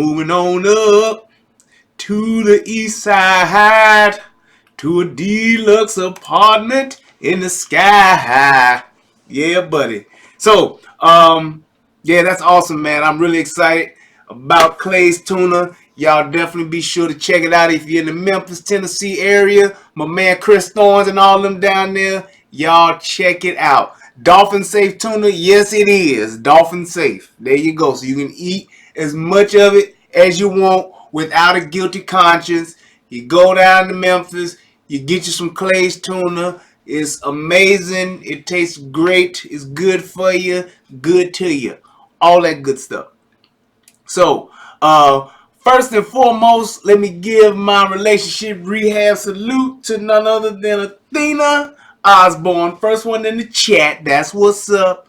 Moving on up to the east side to a deluxe apartment in the sky. Yeah, buddy. So, yeah, that's awesome, man. I'm really excited about Clay's Tuna. Y'all definitely be sure to check it out if you're in the Memphis, Tennessee area. My man Chris Thorns and all them down there. Y'all check it out. Dolphin safe tuna, yes it is. Dolphin safe. There you go. So you can eat as much of it as you want without a guilty conscience. You go down to Memphis, you get you some Clay's Tuna. It's amazing. It tastes great. It's good for you. Good to you. All that good stuff. So, first and foremost, let me give my relationship rehab salute to none other than Athena Osborne. First one in the chat. That's what's up.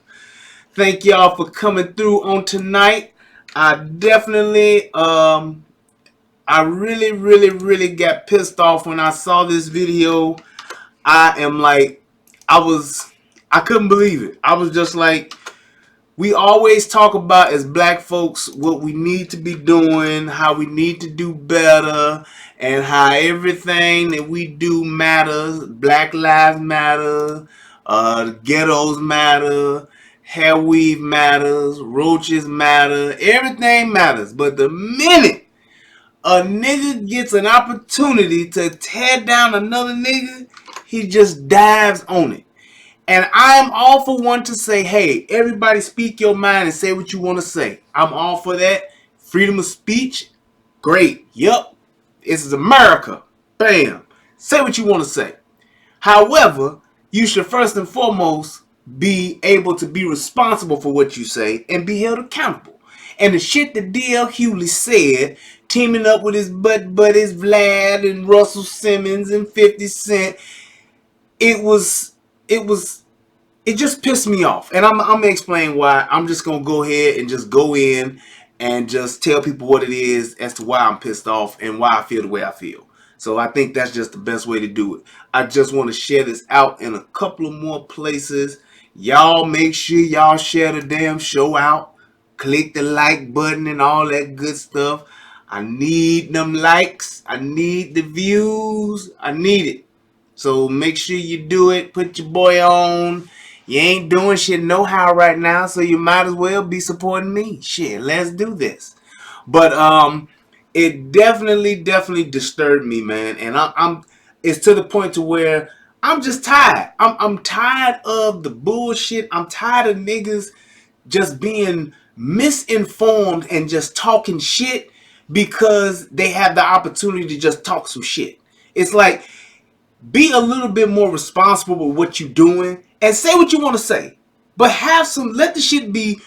Thank y'all for coming through on tonight. I definitely, I really got pissed off when I saw this video. I am like, I couldn't believe it. I was just like, we always talk about as black folks what we need to be doing, how we need to do better, and how everything that we do matters. Black lives matter, ghettos matter, hair weave matters, roaches matter, everything matters. But the minute a nigga gets an opportunity to tear down another nigga, he just dives on it. And I'm all for one to say, hey, everybody speak your mind and say what you want to say. I'm all for that. Freedom of speech, great. Yup. This is America. Bam. Say what you want to say. However, you should first and foremost be able to be responsible for what you say and be held accountable. And the shit that D.L. Hughley said, teaming up with his buddies Vlad and Russell Simmons and 50 Cent, it just pissed me off. And I'm going to explain why. I'm just going to go ahead and just go in and just tell people what it is as to why I'm pissed off and why I feel the way I feel. So I think that's just the best way to do it. I just want to share this out in a couple of more places. Y'all make sure y'all share the damn show out. Click the like button and all that good stuff. I need them likes. I need the views. I need it. So make sure you do it. Put your boy on. You ain't doing shit no how right now, so you might as well be supporting me. Shit, let's do this. But it definitely disturbed me, man. And I'm it's to the point to where I'm just tired. I'm tired of the bullshit. I'm tired of niggas just being misinformed and just talking shit because they have the opportunity to just talk some shit. It's like, be a little bit more responsible with what you're doing and say what you want to say. But let the shit be,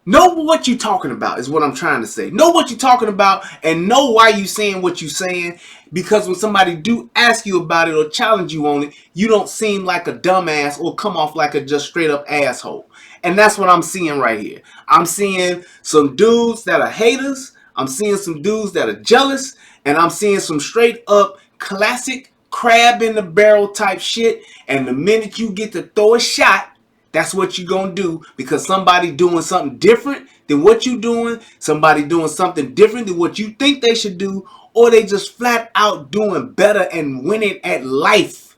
know what you're talking about is what I'm trying to say. Know what you're talking about and know why you're saying what you're saying. Because when somebody do ask you about it or challenge you on it, you don't seem like a dumbass or come off like a just straight up asshole. And that's what I'm seeing right here. I'm seeing some dudes that are haters. I'm seeing some dudes that are jealous. And I'm seeing some straight up classic crab in the barrel type shit. And the minute you get to throw a shot, that's what you're going to do, because somebody doing something different than what you're doing, somebody doing something different than what you think they should do, or they just flat out doing better and winning at life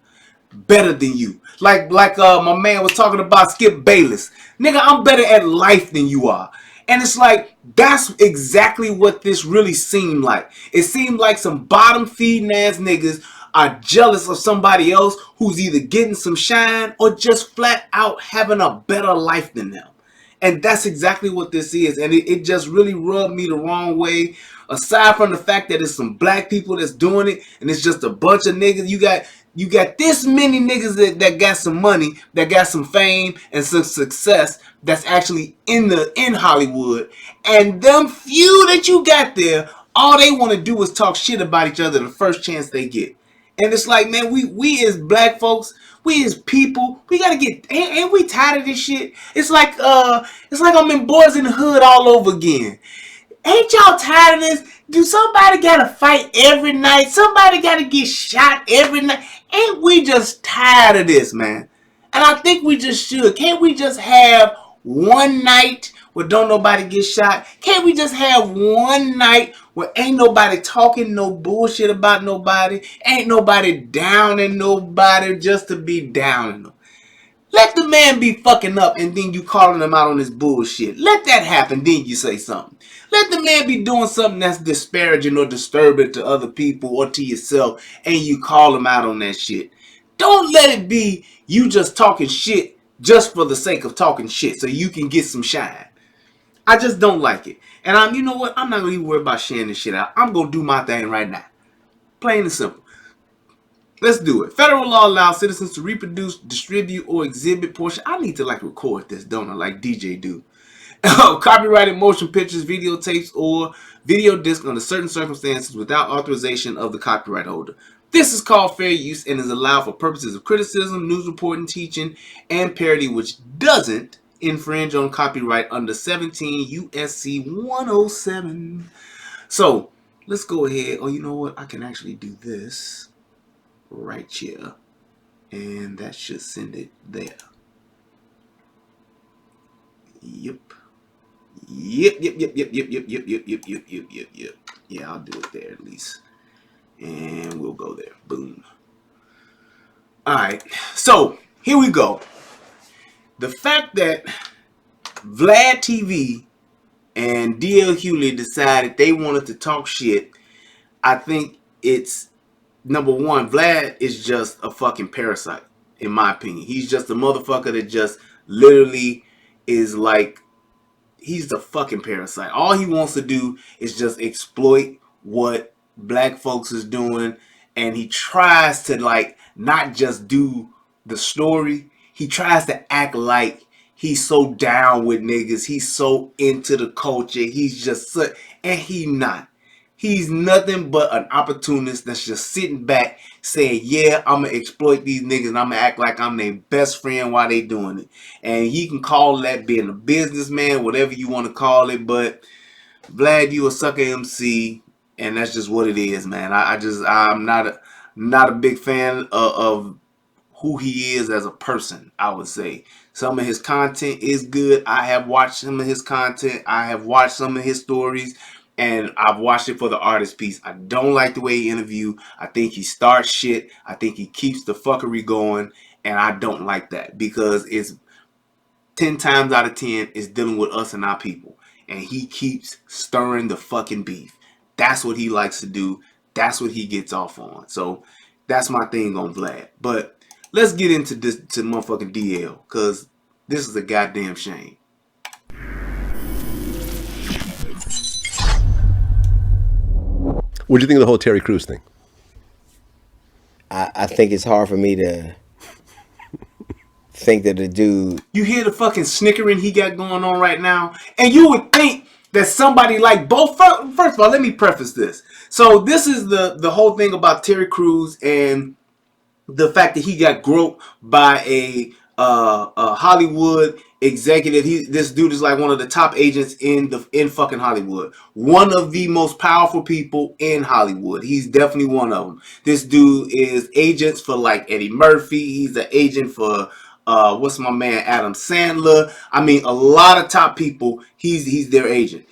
better than you. Like my man was talking about Skip Bayless. Nigga, I'm better at life than you are. And it's like, that's exactly what this really seemed like. It seemed like some bottom feeding ass niggas are jealous of somebody else who's either getting some shine or just flat out having a better life than them. And that's exactly what this is. And it just really rubbed me the wrong way. Aside from the fact that it's some black people that's doing it and it's just a bunch of niggas. You got this many niggas that got some money, that got some fame and some success that's actually in Hollywood. And them few that you got there, all they want to do is talk shit about each other the first chance they get. And it's like, man, we as black folks, we as people, we gotta get, ain't we tired of this shit? It's like I'm in Boys in the Hood all over again. Ain't y'all tired of this? Do somebody gotta fight every night? Somebody gotta get shot every night? Ain't we just tired of this, man? And I think we just should. Can't we just have one night where don't nobody get shot? Can't we just have one night where ain't nobody talking no bullshit about nobody? Ain't nobody downing nobody just to be downing them. Let the man be fucking up and then you calling him out on his bullshit. Let that happen, then you say something. Let the man be doing something that's disparaging or disturbing to other people or to yourself and you call him out on that shit. Don't let it be you just talking shit just for the sake of talking shit so you can get some shine. I just don't like it. And you know what? I'm not gonna even worry about sharing this shit out. I'm gonna do my thing right now. Plain and simple. Let's do it. Federal law allows citizens to reproduce, distribute, or exhibit portion. I need to record this, don't I? Like DJ do. Copyrighted motion pictures, videotapes, or video disc under certain circumstances without authorization of the copyright holder. This is called fair use and is allowed for purposes of criticism, news reporting, teaching, and parody, which doesn't infringe on copyright under 17 U.S.C. 107. So let's go ahead. Oh, you know what? I can actually do this right here, and that should send it there. Yep. Yeah, I'll do it there at least, and we'll go there. Boom. All right, so here we go. The fact that VLADTV and DL Hughley decided they wanted to talk shit, I think it's number one, Vlad is just a fucking parasite, in my opinion. He's just a motherfucker that just literally is like, he's the fucking parasite. All he wants to do is just exploit what black folks is doing, and he tries to not just do the story. He tries to act like he's so down with niggas. He's so into the culture. He's just so, and he not. He's nothing but an opportunist that's just sitting back saying, yeah, I'm going to exploit these niggas and I'm going to act like I'm their best friend while they doing it. And he can call that being a businessman, whatever you want to call it. But Vlad, you a sucker MC, and that's just what it is, man. I'm not a big fan of who he is as a person, I would say. Some of his content is good. I have watched some of his content. I have watched some of his stories. And I've watched it for the artist piece. I don't like the way he interview. I think he starts shit. I think he keeps the fuckery going. And I don't like that because it's 10 times out of 10 is dealing with us and our people. And he keeps stirring the fucking beef. That's what he likes to do. That's what he gets off on. So that's my thing on Vlad. But let's get into this to motherfucking DL, because this is a goddamn shame. What do you think of the whole Terry Crews thing? I think it's hard for me to think that the dude... You hear the fucking snickering he got going on right now? And you would think that somebody like both... First of all, let me preface this. So this is the whole thing about Terry Crews and the fact that he got groped by a Hollywood executive. This dude is like one of the top agents in fucking Hollywood. One of the most powerful people in Hollywood. He's definitely one of them. This dude is agents for like Eddie Murphy. He's an agent for what's my man Adam Sandler. I mean, a lot of top people. He's their agent.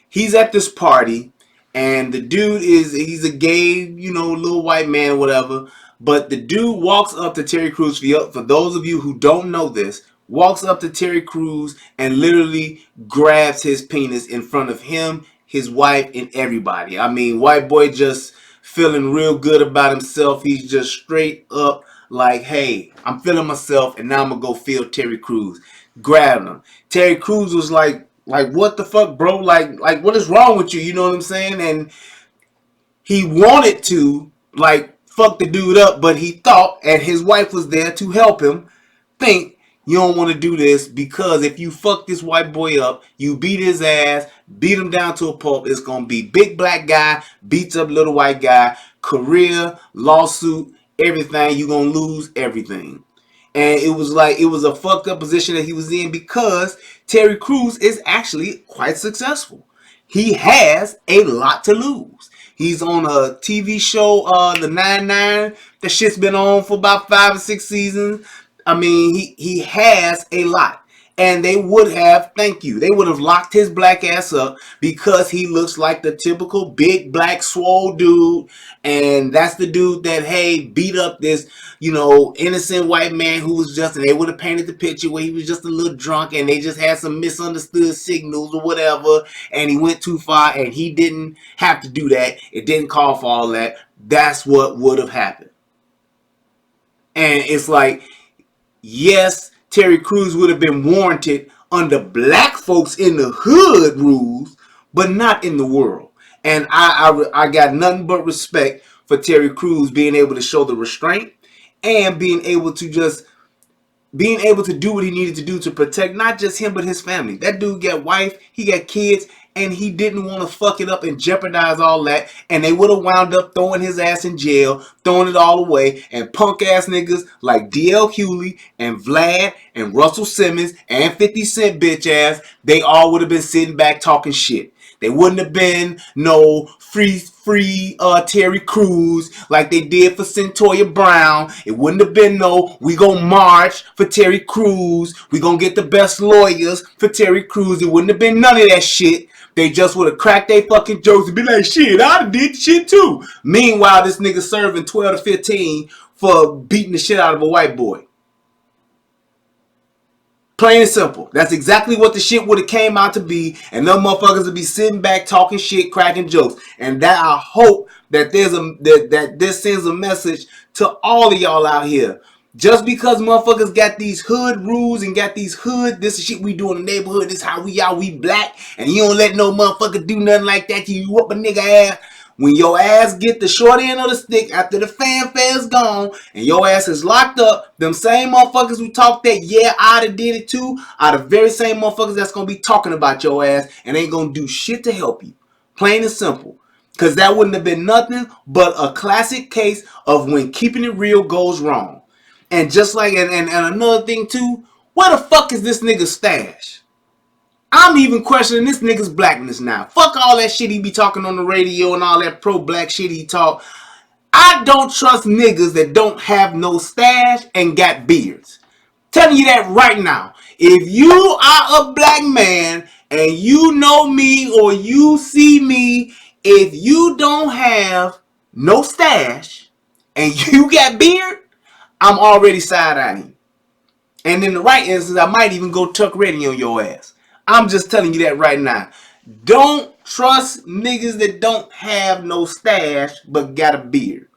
He's at this party, and the dude he's a gay, little white man or whatever. But the dude walks up to Terry Crews. For those of you who don't know this, walks up to Terry Crews and literally grabs his penis in front of him, his wife, and everybody. I mean, white boy just feeling real good about himself. He's just straight up like, hey, I'm feeling myself, and now I'm going to go feel Terry Crews. Grabbing him. Terry Crews was like, what the fuck, bro? Like, what is wrong with you? You know what I'm saying? And he wanted to, fuck the dude up, but he thought, and his wife was there to help him think, you don't want to do this, because if you fuck this white boy up, you beat his ass, beat him down to a pulp, it's going to be big black guy, beats up little white guy, career, lawsuit, everything. You're going to lose everything. And it was a fucked up position that he was in, because Terry Crews is actually quite successful. He has a lot to lose. He's on a TV show, the 9-9. The shit's been on for about 5 or 6 seasons. I mean, he has a lot. and they would have, thank you, they would have locked his black ass up because he looks like the typical big black swole dude, and that's the dude that, hey, beat up this, innocent white man who was just, and they would have painted the picture where he was just a little drunk and they just had some misunderstood signals or whatever, and he went too far, and he didn't have to do that. It didn't call for all that. That's what would have happened. And it's like, yes, Terry Crews would have been warranted under black folks in the hood rules, but not in the world. And I got nothing but respect for Terry Crews being able to show the restraint and being able to do what he needed to do to protect not just him but his family. That dude got wife, he got kids, and he didn't want to fuck it up and jeopardize all that. And they would have wound up throwing his ass in jail, throwing it all away. And punk ass niggas like DL Hughley and Vlad and Russell Simmons and 50 Cent bitch ass, they all would have been sitting back talking shit. They wouldn't have been no free Terry Crews like they did for Centoya Brown. It wouldn't have been no, we gonna march for Terry Crews. We gonna get the best lawyers for Terry Crews. It wouldn't have been none of that shit. They just would have cracked their fucking jokes and be like, shit, I did shit too. Meanwhile, this nigga serving 12 to 15 for beating the shit out of a white boy. Plain and simple. That's exactly what the shit would have came out to be, and them motherfuckers would be sitting back talking shit, cracking jokes. And that I hope that that this sends a message to all of y'all out here. Just because motherfuckers got these hood rules and got these hood, this is shit we do in the neighborhood, this is how we are, we black, and you don't let no motherfucker do nothing like that, you whoop a nigga ass. When your ass get the short end of the stick after the fanfare is gone and your ass is locked up, them same motherfuckers who talk that, yeah, I'd have did it too, are the very same motherfuckers that's going to be talking about your ass and ain't going to do shit to help you. Plain and simple. Because that wouldn't have been nothing but a classic case of when keeping it real goes wrong. And just like, and another thing too, where the fuck is this nigga's stash? I'm even questioning this nigga's blackness now. Fuck all that shit he be talking on the radio and all that pro-black shit he talk. I don't trust niggas that don't have no stash and got beards. Telling you that right now. If you are a black man and you know me or you see me, if you don't have no stash and you got beard, I'm already side-eyeing you. And in the right instance, I might even go tuck ready on your ass. I'm just telling you that right now. Don't trust niggas that don't have no stash but got a beard.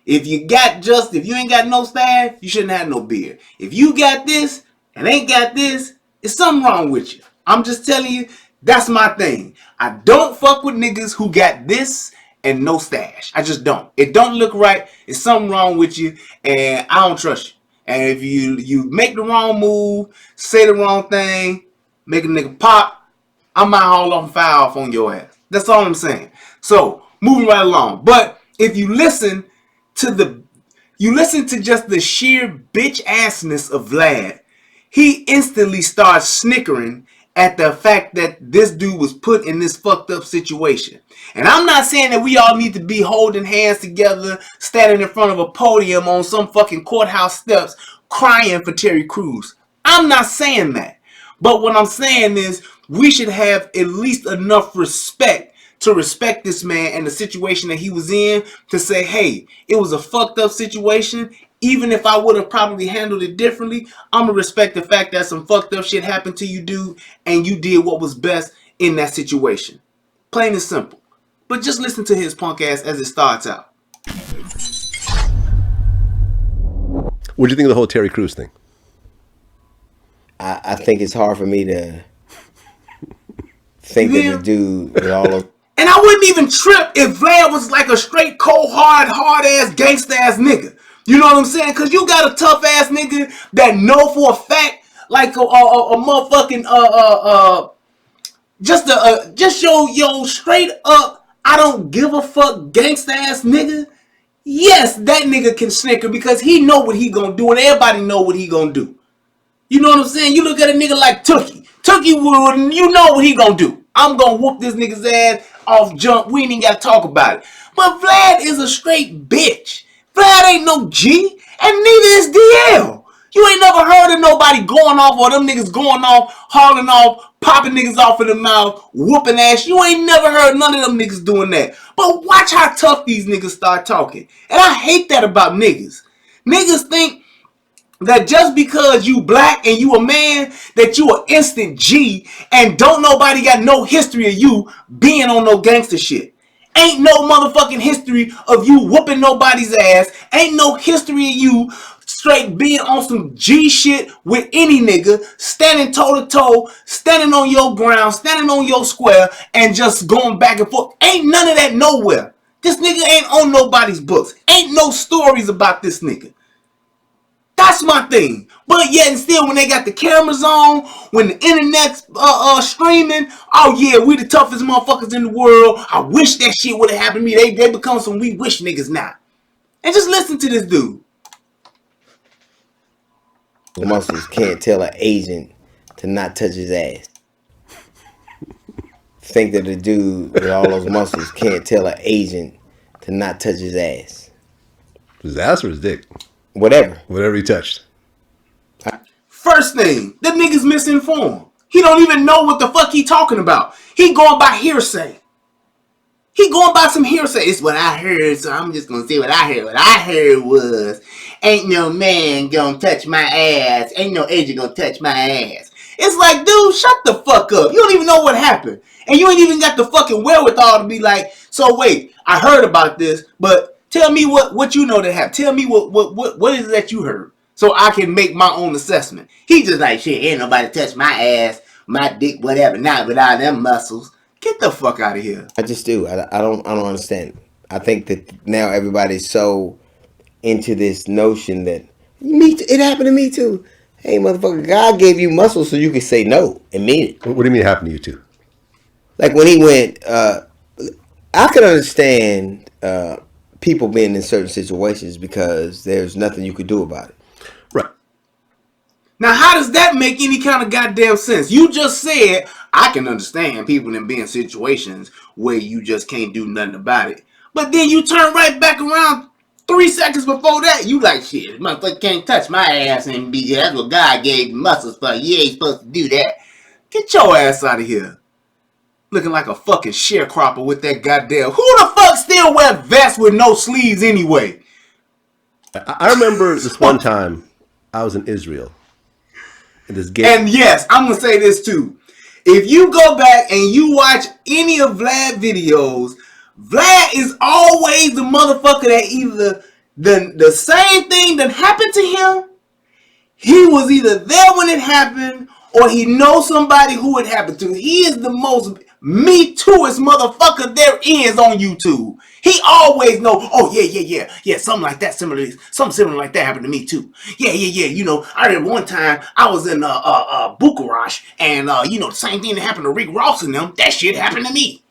If you ain't got no stash, you shouldn't have no beard. If you got this and ain't got this, it's something wrong with you. I'm just telling you, that's my thing. I don't fuck with niggas who got this and no stash. I just don't. It don't look right. It's something wrong with you, and I don't trust you. And if you make the wrong move, say the wrong thing, make a nigga pop, I might haul off and fire off on your ass. That's all I'm saying. So, moving right along. But if you listen to just the sheer bitch assness of Vlad, he instantly starts snickering at the fact that this dude was put in this fucked up situation. And I'm not saying that we all need to be holding hands together, standing in front of a podium on some fucking courthouse steps, crying for Terry Crews. I'm not saying that. But what I'm saying is we should have at least enough respect to respect this man and the situation that he was in, to say, hey, it was a fucked up situation. Even if I would have probably handled it differently, I'm going to respect the fact that some fucked up shit happened to you, dude, and you did what was best in that situation. Plain and simple. But just listen to his punk ass as it starts out. What do you think of the whole Terry Crews thing? I think it's hard for me to think that the dude with all of... And I wouldn't even trip if Vlad was like a straight cold, hard ass, gangsta ass nigga. You know what I'm saying? Because you got a tough ass nigga that know for a fact, like a motherfucking just yo straight up, I don't give a fuck gangsta ass nigga. Yes, that nigga can snicker because he know what he gonna do and everybody know what he gonna do. You know what I'm saying? You look at a nigga like Tookie. Tookie, you know what he gonna do. I'm gonna whoop this nigga's ass off jump. We ain't even gotta talk about it. But Vlad is a straight bitch. Vlad ain't no G, and neither is DL. You ain't never heard of nobody going off or them niggas going off, hauling off, popping niggas off in the mouth, whooping ass. You ain't never heard none of them niggas doing that. But watch how tough these niggas start talking. And I hate that about niggas. Niggas think that just because you black and you a man, that you an instant G and don't nobody got no history of you being on no gangster shit. Ain't no motherfucking history of you whooping nobody's ass. Ain't no history of you straight being on some G shit with any nigga, standing toe to toe, standing on your ground, standing on your square, and just going back and forth. Ain't none of that nowhere. This nigga ain't on nobody's books. Ain't no stories about this nigga. That's my thing. But yet and still, when they got the cameras on, when the internet's streaming, oh yeah, we the toughest motherfuckers in the world. I wish that shit would have happened to me. They become some we wish niggas now. And just listen to this dude. The muscles can't tell an agent to not touch his ass. Think that the dude with all those muscles can't tell an agent to not touch his ass. His ass or his dick? Whatever. Whatever he touched. First thing, the nigga's misinformed. He don't even know what the fuck he talking about. He going by hearsay. He going by some hearsay. It's what I heard, so I'm just gonna say what I heard. What I heard was, ain't no man gonna touch my ass. Ain't no agent gonna touch my ass. It's like, dude, shut the fuck up. You don't even know what happened. And you ain't even got the fucking wherewithal to be like, so wait, I heard about this, but tell me what you know that happened. Tell me what is it that you heard, so I can make my own assessment. He just like, shit, ain't nobody touch my ass, my dick, whatever. Not without them muscles. Get the fuck out of here. I just do. I don't understand. I think that now everybody's so into this notion that it happened to me too. Hey, motherfucker, God gave you muscles so you can say no and mean it. What do you mean it happened to you too? Like when he went, I can understand people being in certain situations because there's nothing you could do about it. Right. Now, how does that make any kind of goddamn sense? You just said, I can understand people in being situations where you just can't do nothing about it. But then you turn right back around 3 seconds before that. You like, shit, motherfucker can't touch my ass and be, that's what God gave muscles for. You ain't supposed to do that. Get your ass out of here. Looking like a fucking sharecropper with that goddamn... Who the fuck still wear vests with no sleeves anyway? I remember this one time I was in Israel. And this gay... And yes, I'm going to say this too. If you go back and you watch any of Vlad videos, Vlad is always the motherfucker that either the same thing that happened to him, he was either there when it happened, or he knows somebody who it happened to. He is the most Me Tooist motherfucker there is on YouTube. He always know, oh yeah, something like that, something similar like that happened to me too. Yeah. You know, I remember one time I was in Bucharest, and you know, the same thing that happened to Rick Ross and them, that shit happened to me.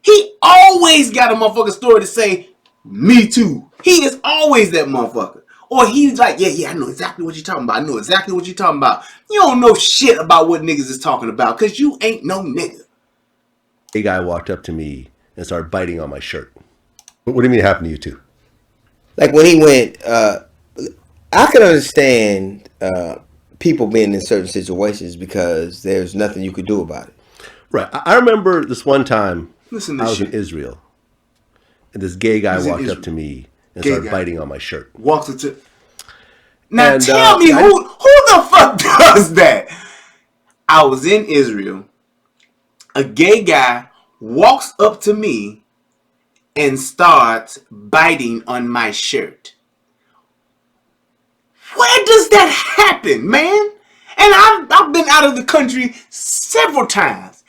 He always got a motherfucking story to say, me too. He is always that motherfucker. Or he's like, yeah, I know exactly what you're talking about. I know exactly what you're talking about. You don't know shit about what niggas is talking about, because you ain't no nigga. A guy walked up to me and started biting on my shirt. What do you mean it happened to you too? Like when he went, I can understand people being in certain situations because there's nothing you could do about it. Right. I remember this one time I was shit. in Israel. And this gay guy walked up to me and started biting on my shirt. Walks into... Now And, tell me who the fuck does that? I was in Israel. A gay guy walks up to me and starts biting on my shirt. Where does that happen, man? And I've been out of the country several times.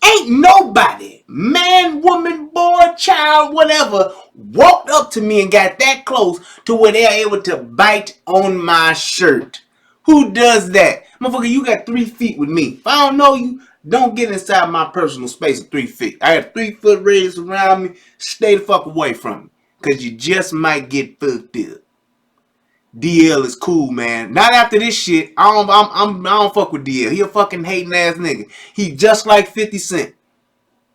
Ain't nobody, man, woman, boy, child, whatever, walked up to me and got that close to where they're able to bite on my shirt. Who does that? Motherfucker, you got 3 feet with me. If I don't know you, don't get inside my personal space of 3 feet. I have 3 foot radius around me. Stay the fuck away from me, because you just might get fucked up. DL is cool, man. Not after this shit. I don't fuck with DL. He a fucking hating ass nigga. He just like 50 Cent.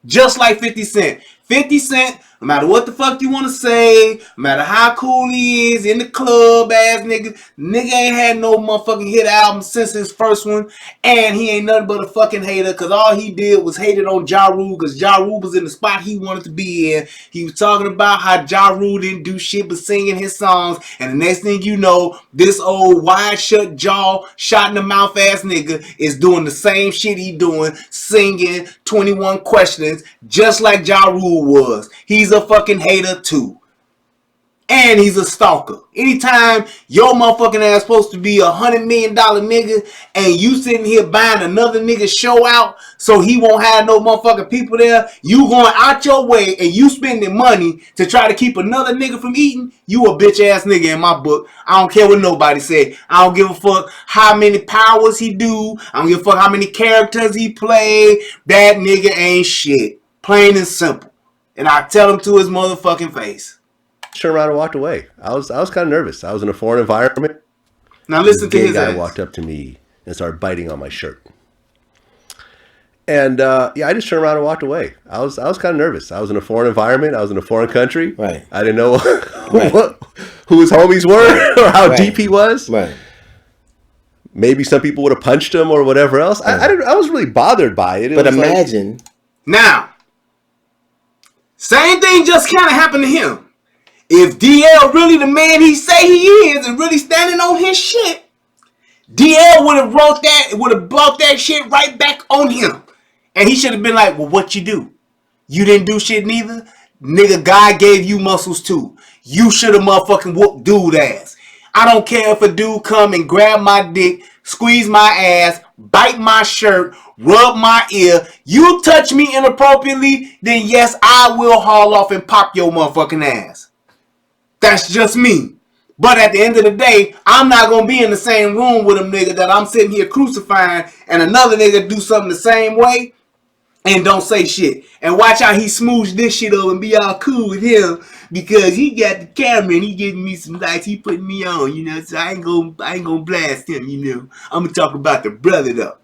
Just like 50 Cent. 50 Cent, no matter what the fuck you want to say, no matter how cool he is in the club ass nigga ain't had no motherfucking hit album since his first one, and he ain't nothing but a fucking hater, because all he did was hated on Ja Rule, because Ja Rule was in the spot he wanted to be in. He was talking about how Ja Rule didn't do shit but singing his songs, and the next thing you know, this old wide shut jaw, shot in the mouth ass nigga is doing the same shit he doing, singing 21 Questions, just like Ja Rule was. He's a fucking hater too. And he's a stalker. Anytime your motherfucking ass supposed to be $100 million nigga and you sitting here buying another nigga show out so he won't have no motherfucking people there, you going out your way and you spending money to try to keep another nigga from eating, you a bitch ass nigga in my book. I don't care what nobody say. I don't give a fuck how many powers he do. I don't give a fuck how many characters he play. That nigga ain't shit. Plain and simple. And I tell him to his motherfucking face. Turned around and walked away. I was kind of nervous. I was in a foreign environment. Now listen to his guy ass. walked up to me and started biting on my shirt. And I just turned around and walked away. I was kind of nervous. I was in a foreign environment. I was in a foreign country. Right. I didn't know who his homies were or how deep he was. Right. Maybe some people would have punched him or whatever else. I was really bothered by it. But imagine. Now, same thing just kind of happened to him. If DL really the man he say he is and really standing on his shit, DL would have brought that shit right back on him. And he should have been like, well, what you do? You didn't do shit neither? Nigga, God gave you muscles too. You should have motherfucking whooped dude ass. I don't care if a dude come and grab my dick, squeeze my ass, bite my shirt, rub my ear. You touch me inappropriately, then yes, I will haul off and pop your motherfucking ass. That's just me. But at the end of the day, I'm not going to be in the same room with him nigga that I'm sitting here crucifying and another nigga do something the same way and don't say shit. And watch how he smooch this shit up and be all cool with him because he got the camera and he giving me some lights. He putting me on, you know, so I ain't gonna blast him, you know. I'm going to talk about the brother though.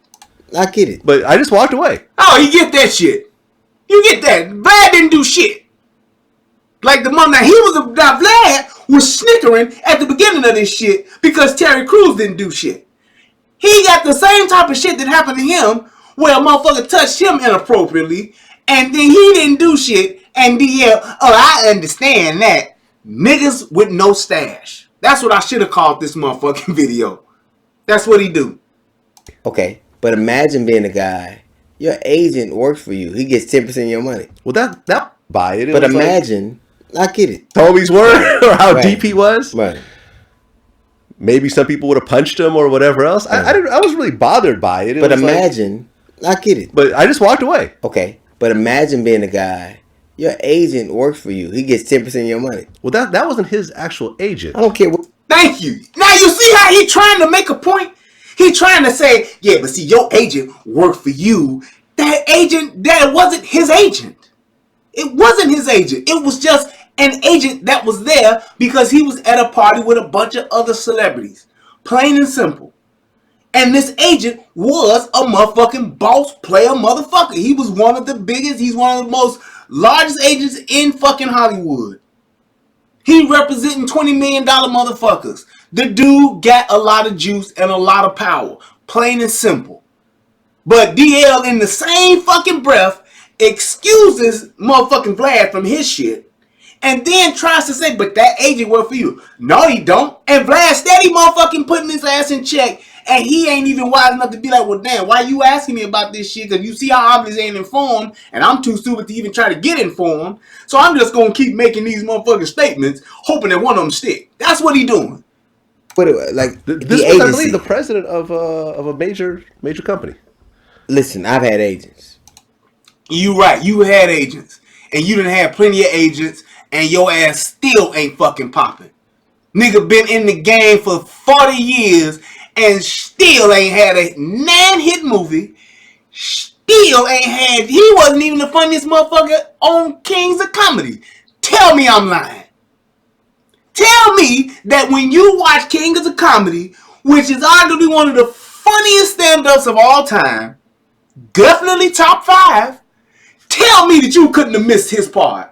I get it. But I just walked away. Oh, you get that shit. You get that. Vlad didn't do shit. Like the moment Vlad was snickering at the beginning of this shit because Terry Crews didn't do shit. He got the same type of shit that happened to him where a motherfucker touched him inappropriately and then he didn't do shit and DL, oh, I understand that. Niggas with no stash. That's what I should have called this motherfucking video. That's what he do. Okay, but imagine being a guy, your agent works for you. He gets 10% of your money. Well, that buy it. But imagine... I get it. Homies were or how deep he was. Right. Maybe some people would have punched him or whatever else. I was really bothered by it. But imagine, I get it. But I just walked away. Okay, but imagine being a guy, your agent works for you. He gets 10% of your money. Well, that wasn't his actual agent. I don't care what. Thank you. Now you see how he trying to make a point? He trying to say, yeah, but see, your agent worked for you. That wasn't his agent. It wasn't his agent. It was just an agent that was there because he was at a party with a bunch of other celebrities. Plain and simple. And this agent was a motherfucking boss player motherfucker. He was one of the biggest, he's one of the most largest agents in fucking Hollywood. He representing $20 million motherfuckers. The dude got a lot of juice and a lot of power. Plain and simple. But DL in the same fucking breath excuses motherfucking Vlad from his shit. And then tries to say, but that agent worked for you. No, he don't. And Vlad steady motherfucking putting his ass in check. And he ain't even wise enough to be like, well, damn, why you asking me about this shit? Because you see how obviously ain't informed. And I'm too stupid to even try to get informed. So I'm just going to keep making these motherfucking statements, hoping that one of them stick. That's what he doing. But like this the was, agency. I believe, the president of a major company. Listen, I've had agents. You right. You had agents. And you done had plenty of agents. And your ass still ain't fucking popping. Nigga been in the game for 40 years and still ain't had a 9-hit movie. Still ain't had... He wasn't even the funniest motherfucker on Kings of Comedy. Tell me I'm lying. Tell me that when you watch Kings of Comedy, which is arguably one of the funniest stand-ups of all time, definitely top 5, Tell me that you couldn't have missed his part.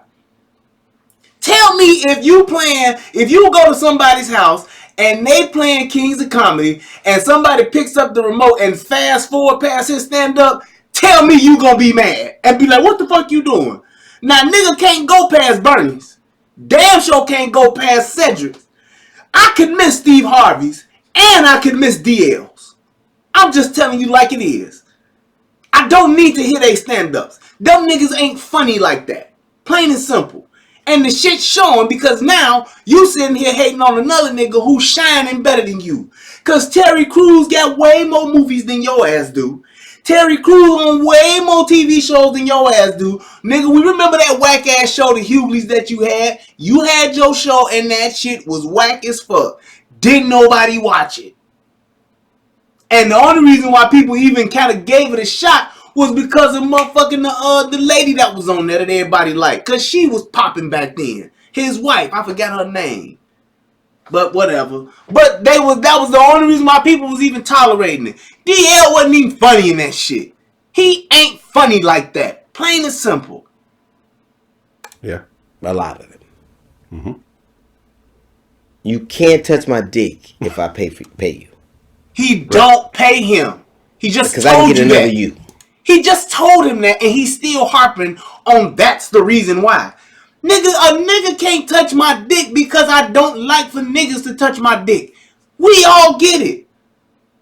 Tell me if you go to somebody's house and they playing Kings of Comedy and somebody picks up the remote and fast forward past his stand up, tell me you gonna be mad and be like, what the fuck you doing? Now nigga can't go past Bernie's. Damn sure can't go past Cedric's. I could miss Steve Harvey's and I could miss DL's. I'm just telling you like it is. I don't need to hear they stand-ups. Them niggas ain't funny like that. Plain and simple. And the shit's showing because now you sitting here hating on another nigga who's shining better than you. Cause Terry Crews got way more movies than your ass do. Terry Crews on way more TV shows than your ass do. Nigga, we remember that whack ass show, the Hughleys that you had. You had your show and that shit was whack as fuck. Didn't nobody watch it. And the only reason why people even kind of gave it a shot was because of motherfucking the lady that was on there that everybody liked. Cause she was popping back then. His wife, I forgot her name. But whatever. But that was the only reason why people was even tolerating it. DL wasn't even funny in that shit. He ain't funny like that. Plain and simple. Yeah. A lot of it. Mm-hmm. You can't touch my dick if I pay you. He don't pay him. He just because I can get another you. He just told him that, and he's still harping on that's the reason why. Nigga, a nigga can't touch my dick because I don't like for niggas to touch my dick. We all get it.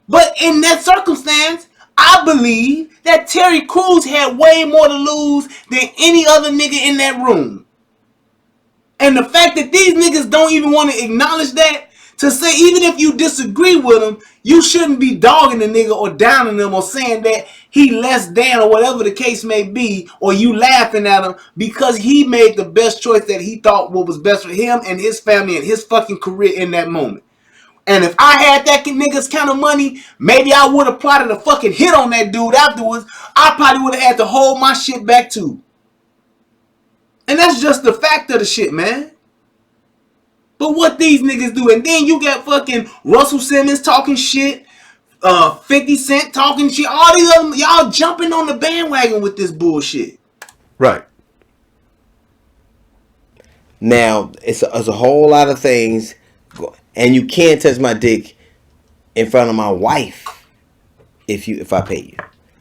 But in that circumstance, I believe that Terry Crews had way more to lose than any other nigga in that room. And the fact that these niggas don't even want to acknowledge that, to say even if you disagree with him, you shouldn't be dogging the nigga or downing him or saying that he less than or whatever the case may be, or you laughing at him because he made the best choice that he thought what was best for him and his family and his fucking career in that moment. And if I had that nigga's kind of money, maybe I would have plotted a fucking hit on that dude afterwards. I probably would have had to hold my shit back too. And that's just the fact of the shit, man. But what these niggas do, and then you got fucking Russell Simmons talking shit, 50 Cent talking shit, all these other, y'all jumping on the bandwagon with this bullshit. Right. Now, it's a whole lot of things, and you can't touch my dick in front of my wife if I pay you.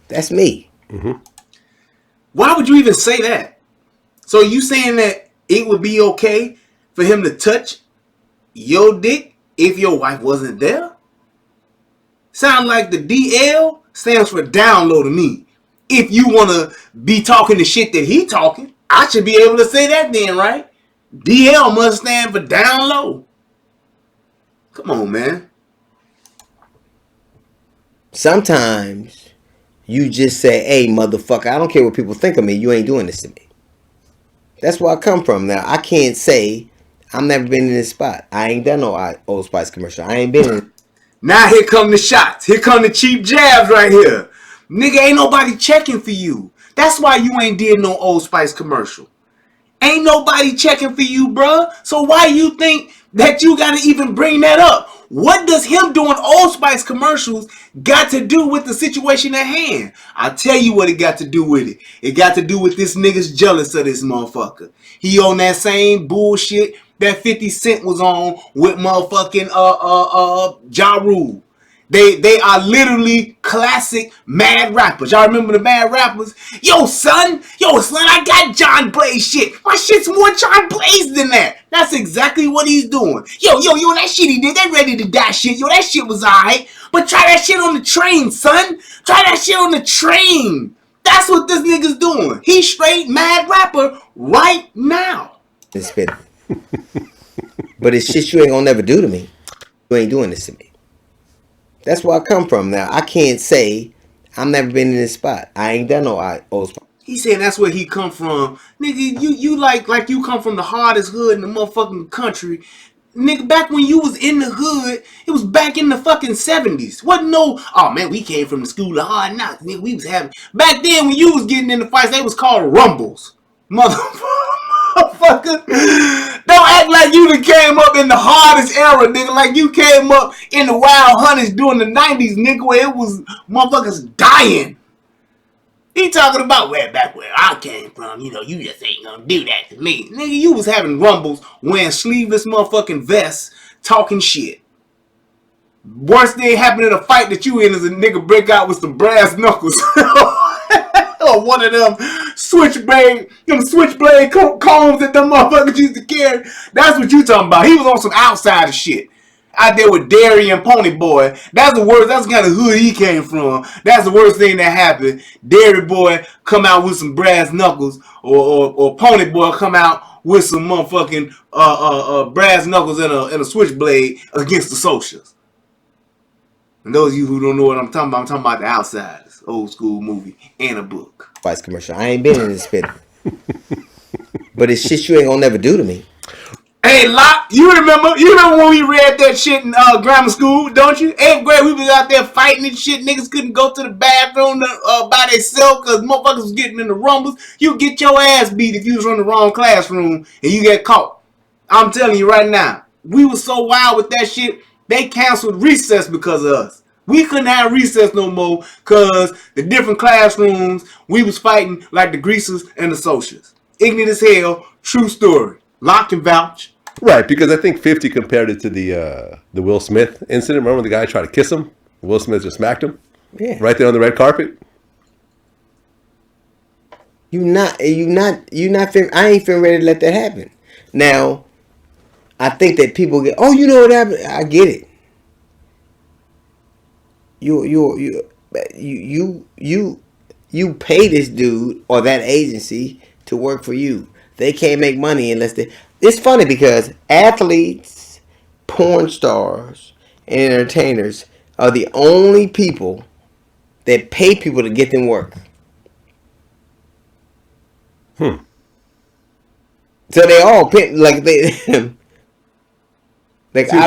That's me. Mm-hmm. Why would you even say that? So you saying that it would be okay for him to touch your dick if your wife wasn't there? Sound like the DL stands for down low to me. If you want to be talking the shit that he talking, I should be able to say that then, right? DL must stand for down low. Come on, man. Sometimes you just say, hey, motherfucker, I don't care what people think of me. You ain't doing this to me. That's where I come from. Now, I can't say I've never been in this spot. I ain't done no Old Spice commercial. I ain't been in. Now here come the shots. Here come the cheap jabs right here. Nigga, ain't nobody checking for you. That's why you ain't did no Old Spice commercial. Ain't nobody checking for you, bruh. So why you think that you gotta even bring that up? What does him doing Old Spice commercials got to do with the situation at hand? I'll tell you what it got to do with it. It got to do with this nigga's jealous of this motherfucker. He on that same bullshit that 50 Cent was on with motherfucking Ja Rule. They are literally classic mad rappers. Y'all remember the mad rappers? Yo, son, I got John Blaze shit. My shit's more John Blaze than that. That's exactly what he's doing. Yo, that shit he did, that Ready to Die shit, yo, that shit was alright. But try that shit on the train, son. Try that shit on the train. That's what this nigga's doing. He's straight mad rapper right now. It's spit. But it's shit you ain't gonna never do to me. You ain't doing this to me. That's where I come from. Now, I can't say I've never been in this spot. I ain't done no Old Spice. He saying that's where he come from. Nigga, you like you come from the hardest hood in the motherfucking country. Nigga, back when you was in the hood, it was back in the fucking 70s. Wasn't no, oh man, we came from the school of hard knocks. Nigga, we was having, back then when you was getting in the fights, they was called rumbles. Motherfucker. Don't act like you done came up in the hardest era, nigga. Like you came up in the wild hunts during the 90s, nigga, where it was motherfuckers dying. He talking about back where I came from. You know, you just ain't gonna do that to me. Nigga, you was having rumbles wearing sleeveless motherfucking vests talking shit. Worst thing happened in a fight that you in is a nigga break out with some brass knuckles. Or one of them switchblade combs that them motherfuckers used to carry. That's what you talking about. He was on some outsider shit. Out there with Dairy and Pony Boy. That's the worst. That's the kind of hood he came from. That's the worst thing that happened. Dairy Boy come out with some brass knuckles, or Pony Boy come out with some motherfucking brass knuckles and a switchblade against the socials. And those of you who don't know what I'm talking about the Outsiders, old school movie and a book. Vice commercial. I ain't been in this pit, but it's shit you ain't gonna never do to me. Hey, Locke, you remember when we read that shit in grammar school, don't you? 8th grade, we was out there fighting and shit. Niggas couldn't go to the bathroom by themselves because motherfuckers was getting in the rumbles. You get your ass beat if you was from the wrong classroom and you get caught. I'm telling you right now, we was so wild with that shit, they canceled recess because of us. We couldn't have recess no more because the different classrooms, we was fighting like the greasers and the socials. Ignorant as hell, true story. Lock and vouch. Right, because I think 50 compared it to the Will Smith incident. Remember when the guy tried to kiss him? Will Smith just smacked him? Yeah. Right there on the red carpet? I ain't feeling ready to let that happen. Now, I think that people get, oh, you know what happened? I get it. You pay this dude or that agency to work for you. They can't make money unless they. It's funny because athletes, porn stars, and entertainers are the only people that pay people to get them work. So they all pay, like I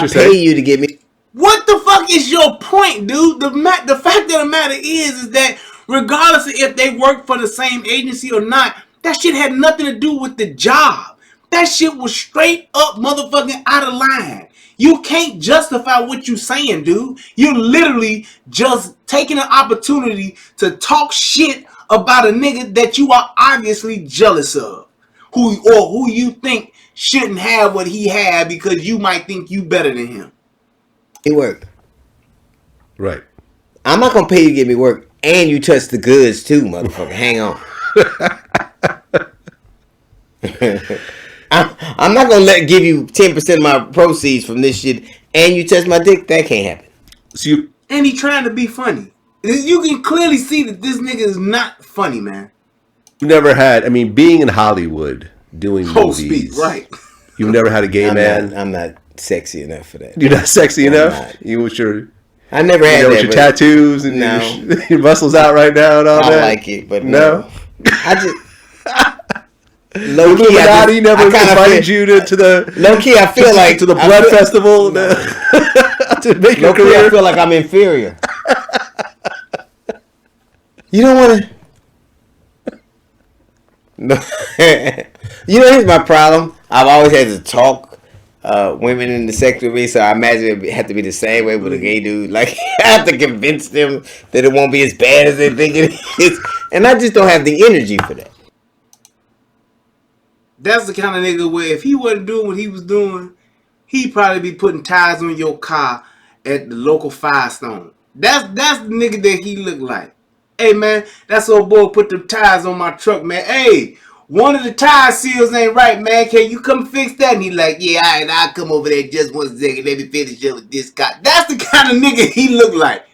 pay you to get me. What the fuck is your point, dude? The fact of the matter is that regardless of if they work for the same agency or not, that shit had nothing to do with the job. That shit was straight up motherfucking out of line. You can't justify what you saying, dude. You're literally just taking an opportunity to talk shit about a nigga that you are obviously jealous of. Who you think shouldn't have what he had because you might think you better than him. It worked. Right. I'm not gonna pay you to get me work, and you touch the goods too, motherfucker. Hang on. I'm not gonna give you 10% of my proceeds from this shit, and you touch my dick. That can't happen. And he trying to be funny. You can clearly see that this nigga is not funny, man. You never had, being in Hollywood doing movies. Right. You've never had a gay man. I'm not sexy enough for that. You're not sexy enough. You with your. I never had that. With your tattoos and your muscles out right now and all that. I like it, but no. I just. Low key, I never invited you to the. Low key, I feel like to the blood festival to make your career. I feel like I'm inferior. You don't want to. No. Here's my problem. I've always had to talk women in the sex with me, so I imagine it had to be the same way with a gay dude. Like, I have to convince them that it won't be as bad as they think it is, and I just don't have the energy for that. That's the kind of nigga where if he wasn't doing what he was doing, he'd probably be putting tires on your car at the local Firestone. That's the nigga that he look like. Hey, man, that's old boy put the tires on my truck, man. Hey, one of the tire seals ain't right, man. Can you come fix that? And he like, yeah, all right, I'll come over there just 1 second. Let me finish up with this guy. That's the kind of nigga he look like.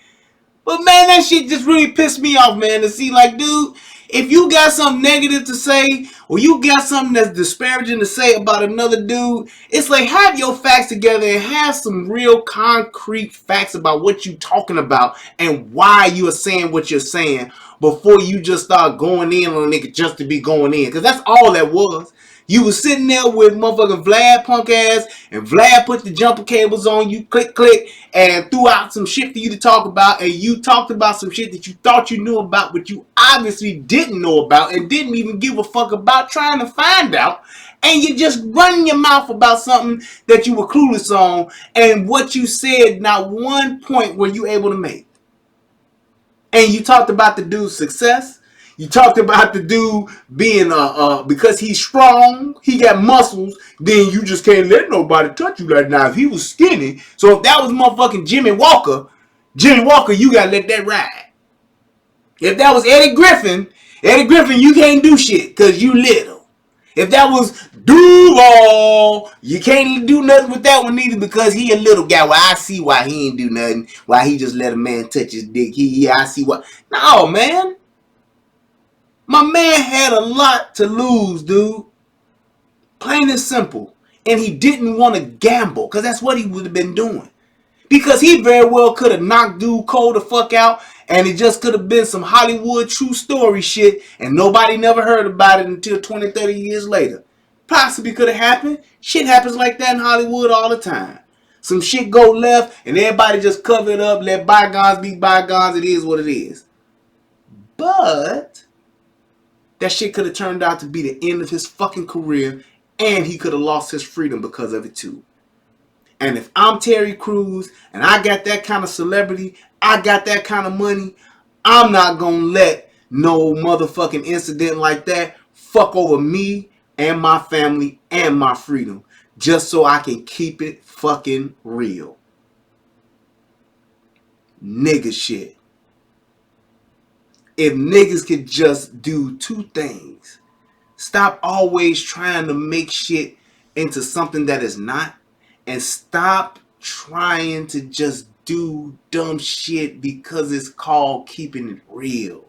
But, man, that shit just really pissed me off, man, to see, like, dude, if you got something negative to say or you got something that's disparaging to say about another dude, it's like have your facts together and have some real concrete facts about what you talking about and why you are saying what you're saying before you just start going in on a nigga just to be going in. Because that's all that was. You was sitting there with motherfucking Vlad punk ass, and Vlad put the jumper cables on you, click, and threw out some shit for you to talk about, and you talked about some shit that you thought you knew about, but you obviously didn't know about, and didn't even give a fuck about trying to find out, and you just running your mouth about something that you were clueless on, and what you said, not one point were you able to make. And you talked about the dude's success. You talked about the dude being because he's strong, he got muscles. Then you just can't let nobody touch you like now. If he was skinny, so if that was motherfucking Jimmy Walker, you gotta let that ride. If that was Eddie Griffin, you can't do shit because you little. If that was Duval, you can't do nothing with that one either because he a little guy. Well, I see why he ain't do nothing. Why he just let a man touch his dick. I see why. No, man. My man had a lot to lose, dude. Plain and simple. And he didn't want to gamble because that's what he would have been doing. Because he very well could have knocked dude Cole the fuck out and it just could have been some Hollywood true story shit and nobody never heard about it until 20, 30 years later. Possibly could have happened. Shit happens like that in Hollywood all the time. Some shit go left and everybody just cover it up, let bygones be bygones. It is what it is. But that shit could have turned out to be the end of his fucking career and he could have lost his freedom because of it too. And if I'm Terry Crews and I got that kind of celebrity, I got that kind of money, I'm not going to let no motherfucking incident like that fuck over me and my family and my freedom just so I can keep it fucking real. Nigga shit. If niggas could just do two things, stop always trying to make shit into something that is not, and stop trying to just do dumb shit because it's called keeping it real.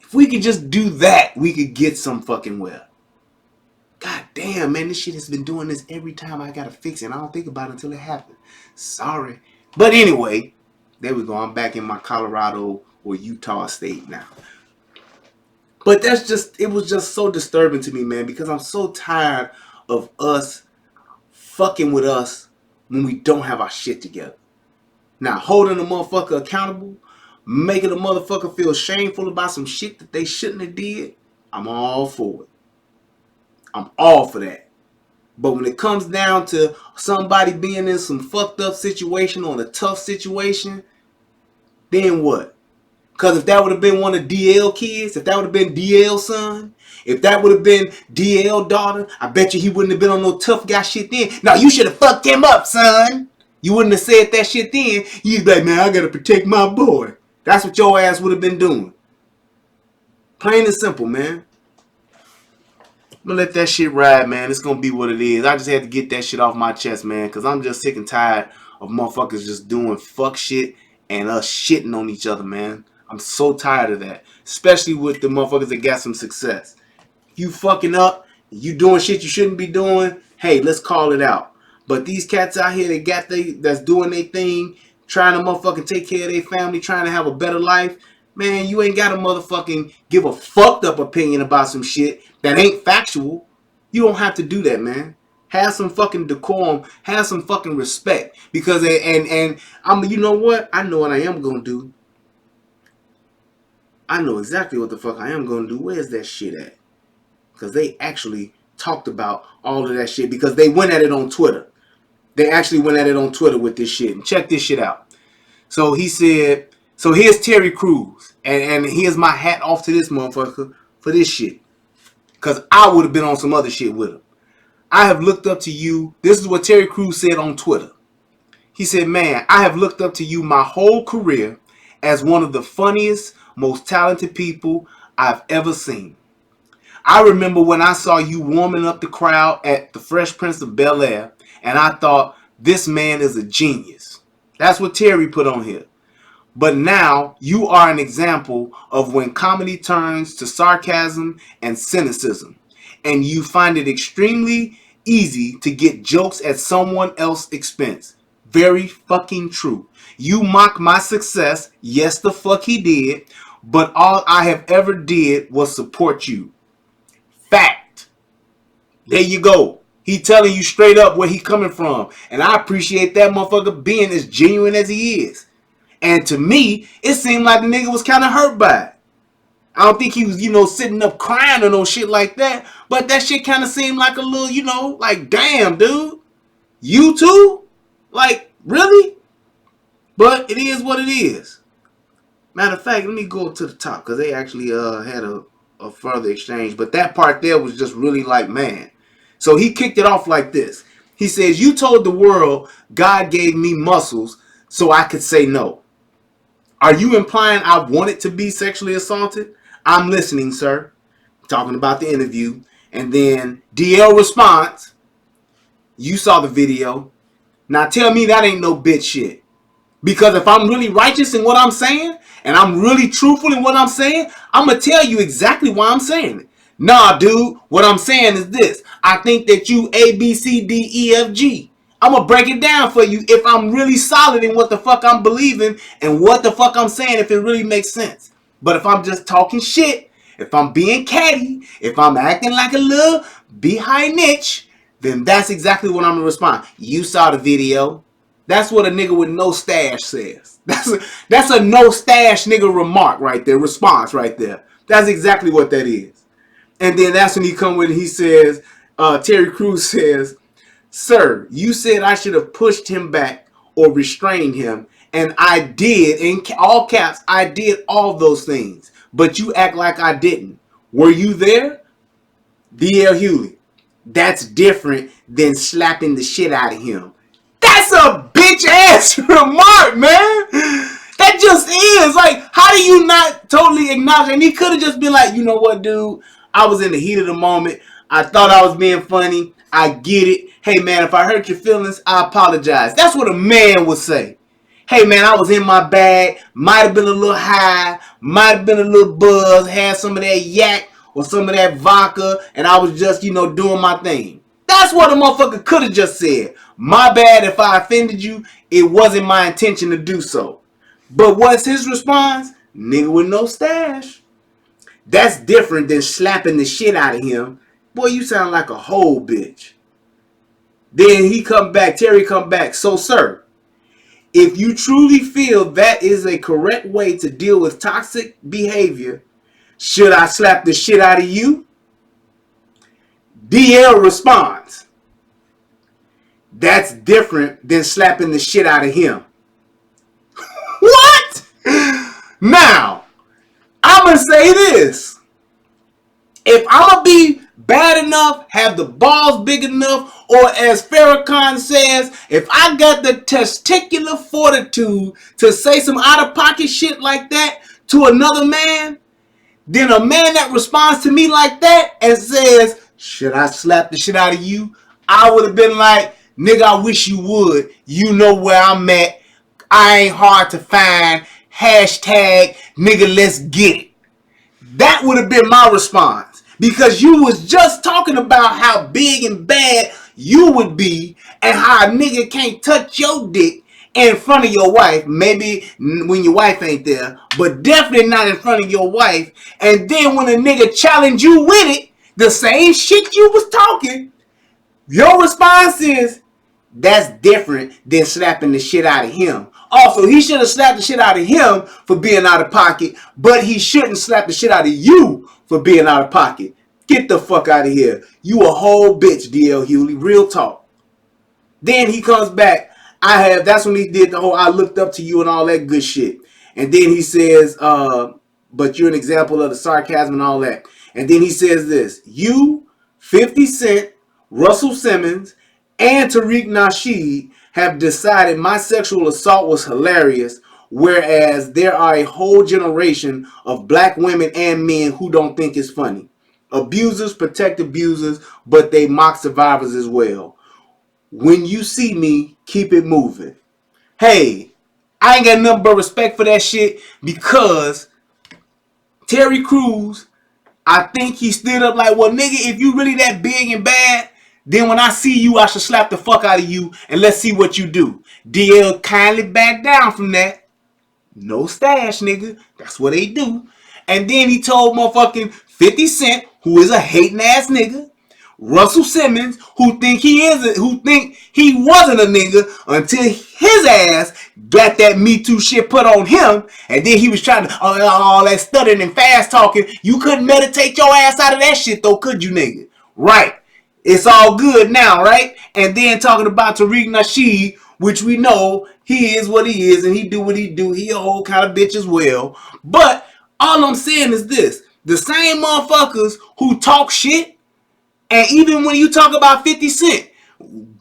If we could just do that, we could get some fucking well. God damn, man, this shit has been doing this every time I gotta fix it. And I don't think about it until it happens. Sorry. But anyway, there we go. I'm back in my Colorado or Utah state now. But it was just so disturbing to me, man, because I'm so tired of us fucking with us when we don't have our shit together. Now, holding a motherfucker accountable, making a motherfucker feel shameful about some shit that they shouldn't have did, I'm all for it. I'm all for that. But when it comes down to somebody being in some fucked up situation or in a tough situation, then what? Because if that would have been one of DL kids, if that would have been DL's son, if that would have been DL daughter, I bet you he wouldn't have been on no tough guy shit then. No, you should have fucked him up, son. You wouldn't have said that shit then. You'd be like, man, I got to protect my boy. That's what your ass would have been doing. Plain and simple, man. I'm going to let that shit ride, man. It's going to be what it is. I just had to get that shit off my chest, man, because I'm just sick and tired of motherfuckers just doing fuck shit and us shitting on each other, man. I'm so tired of that. Especially with the motherfuckers that got some success. You fucking up, you doing shit you shouldn't be doing, hey, let's call it out. But these cats out here that's doing their thing, trying to motherfucking take care of their family, trying to have a better life, man, you ain't got to motherfucking give a fucked up opinion about some shit that ain't factual. You don't have to do that, man. Have some fucking decorum. Have some fucking respect. Because, and I'm, you know what? I know what I am going to do. I know exactly what the fuck I am going to do. Where's that shit at? Because they actually talked about all of that shit because they went at it on Twitter. They actually went at it on Twitter with this shit. And check this shit out. So he said, so here's Terry Crews. And here's my hat off to this motherfucker for this shit. Because I would have been on some other shit with him. I have looked up to you. This is what Terry Crews said on Twitter. He said, man, I have looked up to you my whole career as one of the funniest, most talented people I've ever seen. I remember when I saw you warming up the crowd at the Fresh Prince of Bel-Air, and I thought, this man is a genius. That's what Terry put on here. But now, you are an example of when comedy turns to sarcasm and cynicism, and you find it extremely easy to get jokes at someone else's expense. Very fucking true. You mock my success, yes the fuck he did, but all I have ever did was support you. Fact. There you go. He telling you straight up where he coming from. And I appreciate that motherfucker being as genuine as he is. And to me, it seemed like the nigga was kind of hurt by it. I don't think he was, sitting up crying or no shit like that. But that shit kind of seemed like a little, like, damn, dude. You too? Like, really? But it is what it is. Matter of fact, let me go to the top because they actually had a further exchange. But that part there was just really like, man. So he kicked it off like this. He says, "You told the world God gave me muscles so I could say no. Are you implying I wanted to be sexually assaulted? I'm listening, sir." Talking about the interview. And then DL responds, "You saw the video. Now tell me that ain't no bitch shit. Because if I'm really righteous in what I'm saying, and I'm really truthful in what I'm saying, I'm going to tell you exactly why I'm saying it. Nah, dude, what I'm saying is this. I think that you A, B, C, D, E, F, G. I'm going to break it down for you if I'm really solid in what the fuck I'm believing and what the fuck I'm saying if it really makes sense. But if I'm just talking shit, if I'm being catty, if I'm acting like a little behind niche, then that's exactly what I'm going to respond. You saw the video. That's what a nigga with no stash says. That's a no stash nigga remark right there, response right there. That's exactly what that is. And then that's when he come with it. He says, Terry Crews says, "Sir, you said I should have pushed him back or restrained him, and I did, in all caps, I did all those things. But you act like I didn't. Were you there?" D.L. Hughley. "That's different than slapping the shit out of him." That's a bitch ass remark, man. That just is. Like, how do you not totally acknowledge? And he could have just been like, "You know what, dude? I was in the heat of the moment. I thought I was being funny. I get it. Hey, man, if I hurt your feelings, I apologize." That's what a man would say. "Hey, man, I was in my bag. Might have been a little high. Might have been a little buzz. Had some of that yak or some of that vodka. And I was just, doing my thing." That's what a motherfucker could have just said. "My bad if I offended you. It wasn't my intention to do so." But what's his response? "Nigga with no stash." That's different than slapping the shit out of him. "Boy, you sound like a whole bitch." Then Terry come back. "So, sir, if you truly feel that is a correct way to deal with toxic behavior, should I slap the shit out of you?" DL responds, "That's different than slapping the shit out of him." What? Now, I'm going to say this. If I'm going to be bad enough, have the balls big enough, or as Farrakhan says, if I got the testicular fortitude to say some out-of-pocket shit like that to another man, then a man that responds to me like that and says, "Should I slap the shit out of you?" I would have been like, "Nigga, I wish you would. You know where I'm at. I ain't hard to find. Hashtag, nigga, let's get it." That would have been my response. Because you was just talking about how big and bad you would be and how a nigga can't touch your dick in front of your wife. Maybe when your wife ain't there, but definitely not in front of your wife. And then when a nigga challenge you with it, the same shit you was talking, your response is, "That's different than slapping the shit out of him." Also, he should have slapped the shit out of him for being out of pocket, but he shouldn't slap the shit out of you for being out of pocket. Get the fuck out of here. You a whole bitch, DL Hughley. Real talk. Then he comes back. That's when he did the whole "I looked up to you" and all that good shit. And then he says, "But you're an example of the sarcasm and all that." And then he says this: "You, 50 Cent, Russell Simmons, and Tariq Nasheed have decided my sexual assault was hilarious, whereas there are a whole generation of black women and men who don't think it's funny. Abusers protect abusers, but they mock survivors as well. When you see me, keep it moving." Hey, I ain't got nothing but respect for that shit because Terry Crews, I think he stood up like, "Well, nigga, if you really that big and bad, then when I see you, I should slap the fuck out of you and let's see what you do." DL kindly backed down from that. No stash, nigga. That's what they do. And then he told motherfucking 50 Cent, who is a hating ass nigga, Russell Simmons, who think he wasn't a nigga until his ass got that Me Too shit put on him, and then he was trying to all that stuttering and fast talking. You couldn't meditate your ass out of that shit though, could you, nigga? Right. It's all good now, right? And then talking about Tariq Nasheed, which we know he is what he is and he do what he do. He a whole kind of bitch as well. But all I'm saying is this. The same motherfuckers who talk shit, and even when you talk about 50 Cent,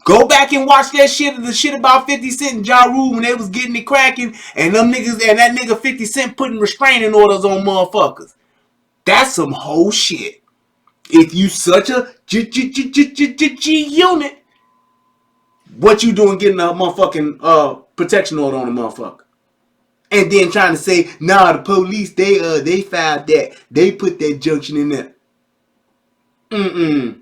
go back and watch that shit, the shit about 50 Cent and Ja Rule when they was getting it cracking, and them niggas, and that nigga 50 Cent putting restraining orders on motherfuckers. That's some whole shit. If you such a G unit, what you doing getting a motherfucking protection order on a motherfucker? And then trying to say, nah, the police, they filed that. They put that junction in there. Mm-mm.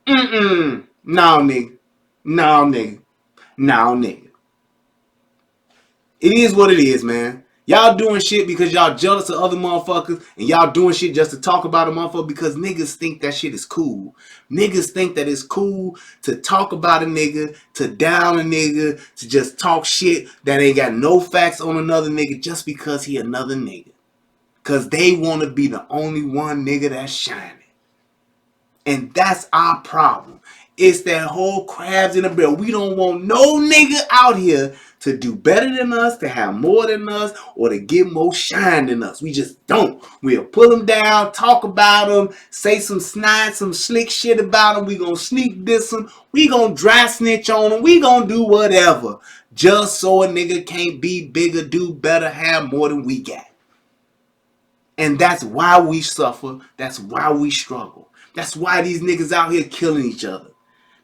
Mm-mm. No, nigga. No, nigga. No, nigga. It is what it is, man. Y'all doing shit because y'all jealous of other motherfuckers, and y'all doing shit just to talk about a motherfucker because niggas think that shit is cool. Niggas think that it's cool to talk about a nigga, to down a nigga, to just talk shit that ain't got no facts on another nigga just because he another nigga. Because they want to be the only one nigga that's shining. And that's our problem. It's that whole crabs in a barrel. We don't want no nigga out here to do better than us, to have more than us, or to get more shine than us. We just don't. We'll pull them down, talk about them, say some snide, some slick shit about them. We gonna sneak diss them. We gonna dry snitch on them. We gonna do whatever. Just so a nigga can't be bigger, do better, have more than we got. And that's why we suffer. That's why we struggle. That's why these niggas out here killing each other.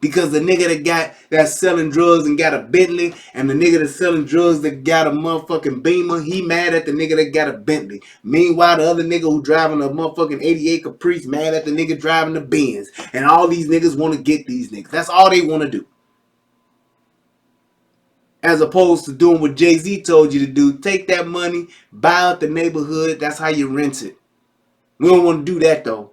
Because the nigga that's selling drugs and got a Bentley, and the nigga that's selling drugs that got a motherfucking Beamer, he mad at the nigga that got a Bentley. Meanwhile, the other nigga who driving a motherfucking 88 Caprice mad at the nigga driving the Benz. And all these niggas want to get these niggas. That's all they want to do. As opposed to doing what Jay-Z told you to do. Take that money, buy out the neighborhood. That's how you rent it. We don't want to do that though.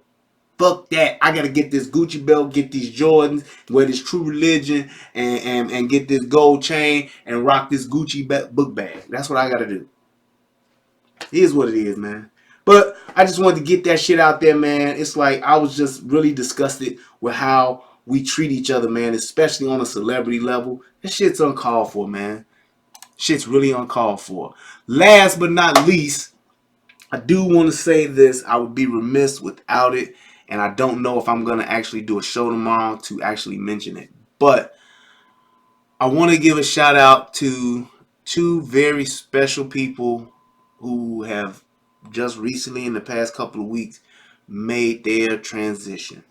Fuck that. I gotta get this Gucci belt, get these Jordans, wear this True Religion, and get this gold chain and rock this Gucci book bag. That's what I gotta do. It is what it is, man. But I just wanted to get that shit out there, man. It's like I was just really disgusted with how we treat each other, man, especially on a celebrity level. That shit's uncalled for, man. Shit's really uncalled for. Last but not least, I do want to say this. I would be remiss without it. And I don't know if I'm going to actually do a show tomorrow to actually mention it. But I want to give a shout out to two very special people who have just recently in the past couple of weeks made their transition.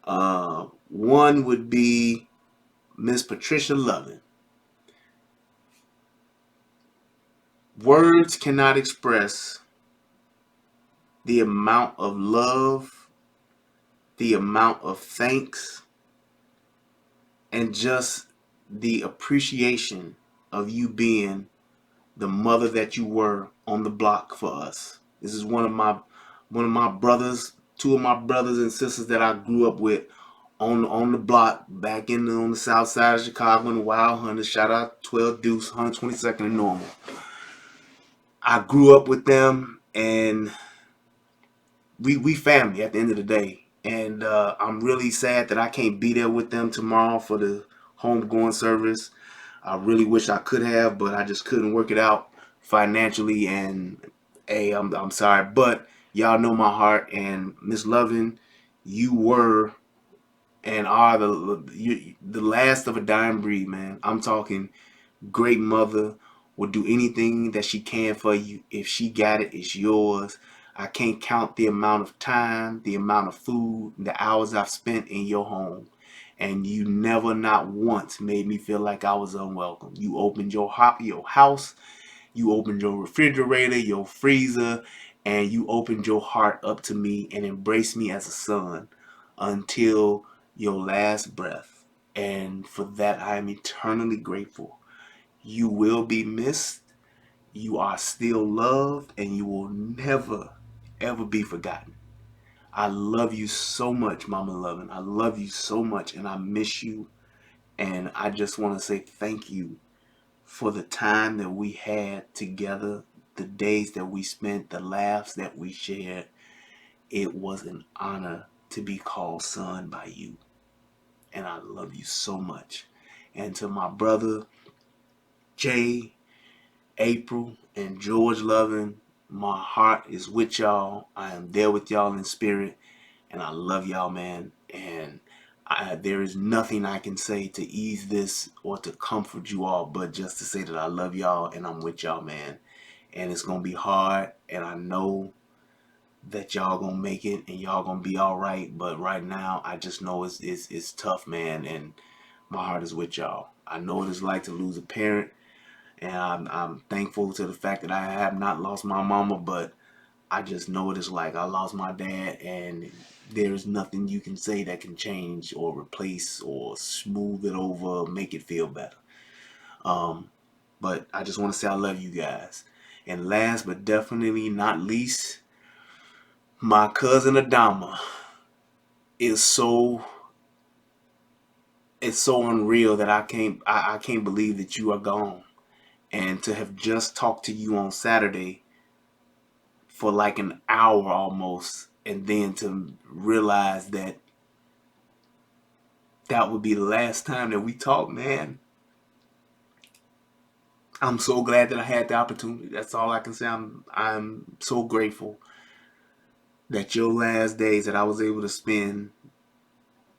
One would be Miss Patricia Lovin. Words cannot express the amount of love, the amount of thanks, and just the appreciation of you being the mother that you were on the block for us. This is one of my brothers, two of my brothers and sisters that I grew up with on the block back on the south side of Chicago in the Wild Hunters. Shout out 12 Deuce, 122nd and Normal. I grew up with them, and we family at the end of the day. And I'm really sad that I can't be there with them tomorrow for the homegoing service. I really wish I could have, but I just couldn't work it out financially. And hey, I'm sorry, but y'all know my heart. And Miss Lovin, you were and are the last of a dying breed, man. I'm talking great mother, will do anything that she can for you. If she got it, it's yours. I can't count the amount of time, the amount of food, the hours I've spent in your home. And you never, not once, made me feel like I was unwelcome. You opened your house, you opened your refrigerator, your freezer, and you opened your heart up to me and embraced me as a son until your last breath. And for that, I am eternally grateful. You will be missed. You are still loved, and you will never, ever be forgotten. I love you so much, Mama Lovin'. I love you so much, and I miss you. And I just want to say thank you for the time that we had together, the days that we spent, the laughs that we shared. It was an honor to be called son by you. And I love you so much. And to my brother, Jay, April, and George Loving, my heart is with y'all. I am there with y'all in spirit, and I love y'all, man. And there is nothing I can say to ease this or to comfort you all, but just to say that I love y'all and I'm with y'all, man. And it's gonna be hard, and I know that y'all gonna make it and y'all gonna be all right. But right now, I just know it's tough, man. And my heart is with y'all. I know what it's like to lose a parent, and I'm thankful to the fact that I have not lost my mama, but I just know what it's like. I lost my dad, and there's nothing you can say that can change or replace or smooth it over or make it feel better. But I just want to say I love you guys. And last but definitely not least, my cousin Adama is so it's so unreal that I can't believe that you are gone. And to have just talked to you on Saturday for like an hour almost, and then to realize that that would be the last time that we talk, man. I'm so glad that I had the opportunity. That's all I can say. I'm so grateful that your last days that I was able to spend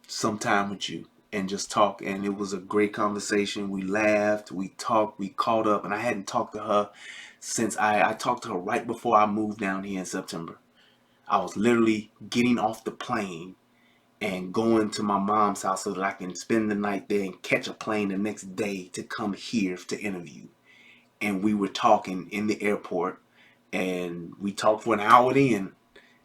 some time with you and just talk. And it was a great conversation. We laughed, we talked, we caught up, and I hadn't talked to her since I talked to her right before I moved down here in September. I was literally getting off the plane and going to my mom's house so that I can spend the night there and catch a plane the next day to come here to interview. And we were talking in the airport, and we talked for an hour then.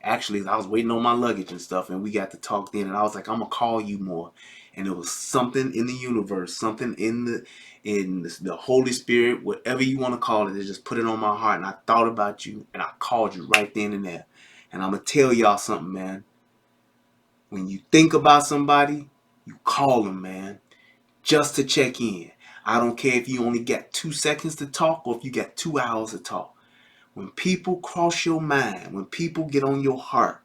Actually, I was waiting on my luggage and stuff, and we got to talk then, and I was like, I'm gonna call you more. And it was something in the universe, something in the Holy Spirit, whatever you want to call it, that just put it on my heart. And I thought about you, and I called you right then and there. And I'm gonna tell y'all something, man. When you think about somebody, you call them, man, just to check in. I don't care if you only got 2 seconds to talk or if you got 2 hours to talk. When people cross your mind, when people get on your heart,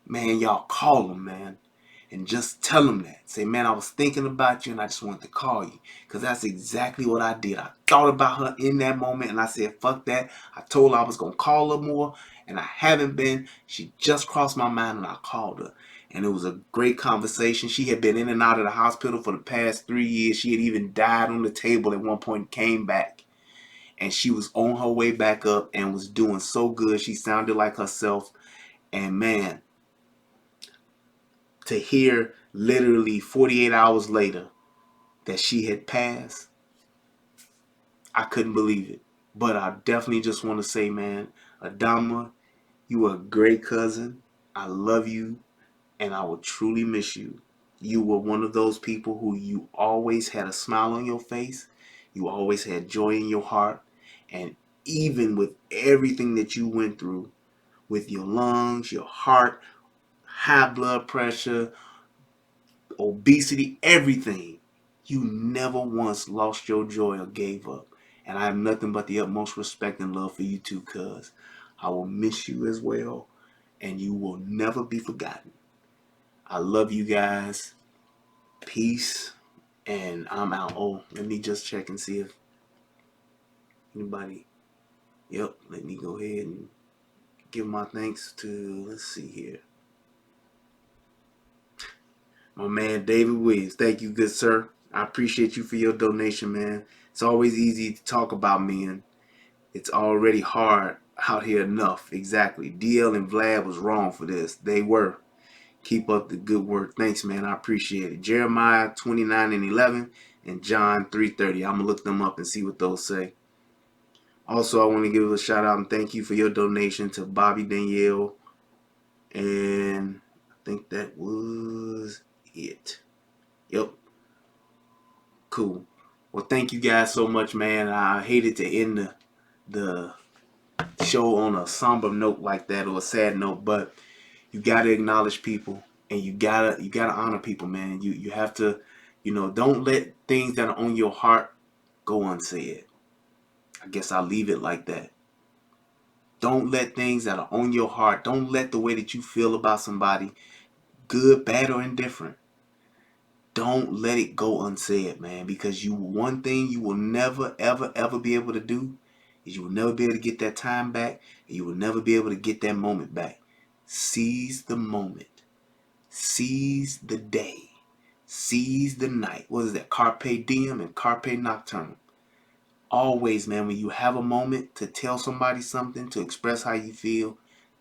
man, y'all call them, man. And just tell them that. Say, man, I was thinking about you and I just wanted to call you. Because that's exactly what I did. I thought about her in that moment and I said, fuck that. I told her I was going to call her more and I haven't been. She just crossed my mind and I called her. And it was a great conversation. She had been in and out of the hospital for the past 3 years. She had even died on the table at one point and came back. And she was on her way back up and was doing so good. She sounded like herself. And man, to hear literally 48 hours later that she had passed, I couldn't believe it. But I definitely just want to say, man, Adama, you are a great cousin. I love you, and I will truly miss you. You were one of those people who you always had a smile on your face. You always had joy in your heart. And even with everything that you went through, with your lungs, your heart, high blood pressure, obesity, everything, you never once lost your joy or gave up. And I have nothing but the utmost respect and love for you too, cuz I will miss you as well, and you will never be forgotten. I love you guys. Peace. And I'm out. Oh, let me just check and see if anybody. Yep, let me go ahead and give my thanks to, let's see here, my man David Williams. Thank you, good sir. I appreciate you for your donation, man. It's always easy to talk about me, and it's already hard out here enough. Exactly. DL and Vlad was wrong for this. They were. Keep up the good work. Thanks, man. I appreciate it. Jeremiah 29:11 and John 3:30. I'm going to look them up and see what those say. Also, I want to give a shout out and thank you for your donation to Bobby Danielle. And I think that was it. Yep. Cool. Well, thank you guys so much, man. I hated to end the show on a somber note like that or a sad note, but you gotta acknowledge people and you gotta honor people, man. You have to, don't let things that are on your heart go unsaid. I guess I'll leave it like that. Don't let things that are on your heart, don't let the way that you feel about somebody, good, bad, or indifferent, don't let it go unsaid, man, because one thing you will never, ever, ever be able to do is you will never be able to get that time back, and you will never be able to get that moment back. Seize the moment. Seize the day. Seize the night. What is that? Carpe diem and carpe nocturnum. Always, man, when you have a moment to tell somebody something, to express how you feel,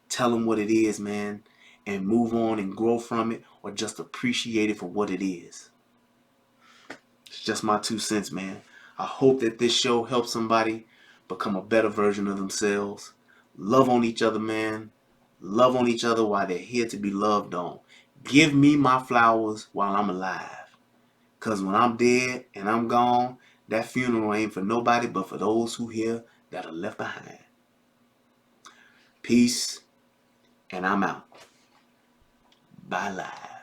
tell them what it is, man, and move on and grow from it, or just appreciate it for what it is. It's just my 2 cents, man. I hope that this show helps somebody become a better version of themselves. Love on each other, man. Love on each other while they're here to be loved on. Give me my flowers while I'm alive. Because when I'm dead and I'm gone, that funeral ain't for nobody but for those who here that are left behind. Peace, and I'm out. Bye, live.